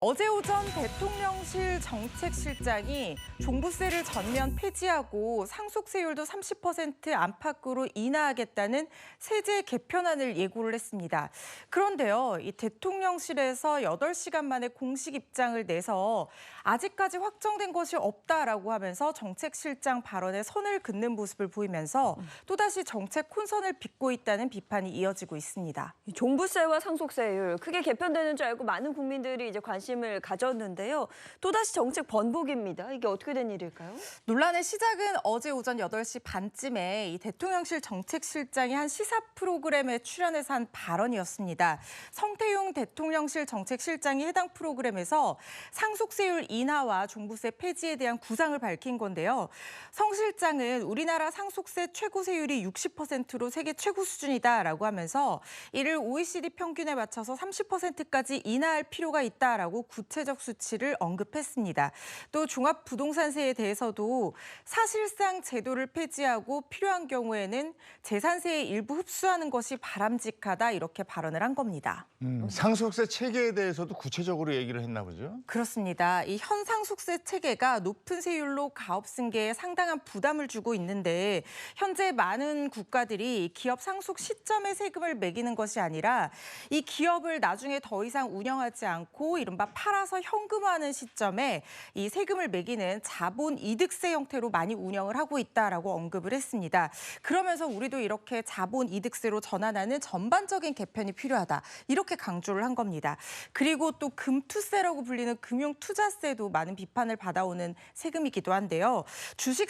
어제 오전 대통령실 정책실장이 종부세를 전면 폐지하고 상속세율도 30% 안팎으로 인하하겠다는 세제 개편안을 예고를 했습니다. 그런데요, 이 대통령실에서 8시간 만에 공식 입장을 내서 아직까지 확정된 것이 없다라고 하면서 정책실장 발언에 선을 긋는 모습을 보이면서 또다시 정책 혼선을 빚고 있다는 비판이 이어지고 있습니다. 종부세와 상속세율 크게 개편되는 줄 알고 많은 국민들이 이제 관심을 가졌는데요. 또다시 정책 번복입니다. 이게 어떻게 된 일일까요? 논란의 시작은 어제 오전 8시 반쯤에 이 대통령실 정책실장이 한 시사 프로그램에 출연해서 한 발언이었습니다. 성태용 대통령실 정책실장이 해당 프로그램에서 상속세율 인하와 종부세 폐지에 대한 구상을 밝힌 건데요. 성 실장은 우리나라 상속세 최고세율이 60%로 세계 최고 수준이다라고 하면서 이를 OECD 평균에 맞춰서 30%까지 인하할 필요가 있다라고 구체적 수치를 언급했습니다. 또 종합부동산세에 대해서도 사실상 제도를 폐지하고 필요한 경우에는 재산세의 일부 흡수하는 것이 바람직하다 이렇게 발언을 한 겁니다. 상속세 체계에 대해서도 구체적으로 얘기를 했나 보죠? 그렇습니다. 이 현 상속세 체계가 높은 세율로 가업 승계에 상당한 부담을 주고 있는데 현재 많은 국가들이 기업 상속 시점에 세금을 매기는 것이 아니라 이 기업을 나중에 더 이상 운영하지 않고 이른바 팔아서 현금화하는 시점에 이 세금을 매기는 자본 이득세 형태로 많이 운영을 하고 있다라고 언급을 했습니다. 그러면서 우리도 이렇게 자본 이득세로 전환하는 전반적인 개편이 필요하다. 이렇게 강조를 한 겁니다. 그리고 또 금투세라고 불리는 금융투자세도 많은 비판을 받아오는 세금이기도 한데요. 주식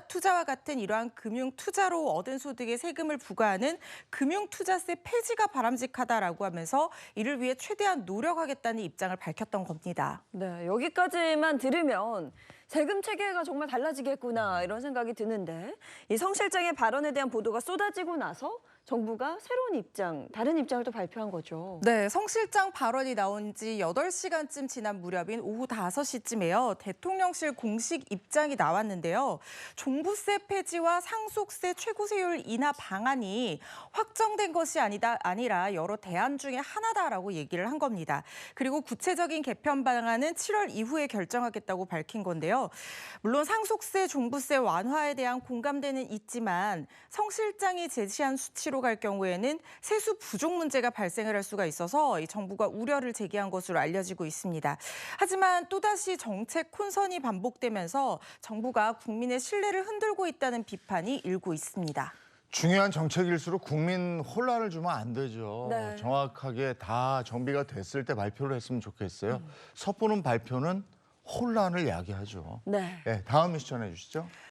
투자와 같은 이러한 금융투자로 얻은 소득에 세금을 부과하는 금융투자세 폐지가 바람직하다라고 하면서 이를 위해 최대한 노력하겠다는 입장을 밝혔던 겁니다. 네, 여기까지만 들으면 세금 체계가 정말 달라지겠구나 이런 생각이 드는데 이 성 실장의 발언에 대한 보도가 쏟아지고 나서 정부가 새로운 입장, 다른 입장을 또 발표한 거죠. 네, 성 실장 발언이 나온 지 8시간쯤 지난 무렵인 오후 5시쯤에요. 대통령실 공식 입장이 나왔는데요. 종부세 폐지와 상속세 최고세율 인하 방안이 확정된 것이 아니라 여러 대안 중에 하나다라고 얘기를 한 겁니다. 그리고 구체적인 개편 방안은 7월 이후에 결정하겠다고 밝힌 건데요. 물론 상속세, 종부세 완화에 대한 공감대는 있지만 성 실장이 제시한 수치로 갈 경우에는 세수 부족 문제가 발생을 할 수가 있어서 이 정부가 우려를 제기한 것으로 알려지고 있습니다. 하지만 또다시 정책 혼선이 반복되면서 정부가 국민의 신뢰를 흔들고 있다는 비판이 일고 있습니다. 중요한 정책일수록 국민 혼란을 주면 안 되죠. 네. 정확하게 다 정비가 됐을 때 발표를 했으면 좋겠어요. 섣부른 발표는 혼란을 야기하죠. 네. 다음 미션 해주시죠.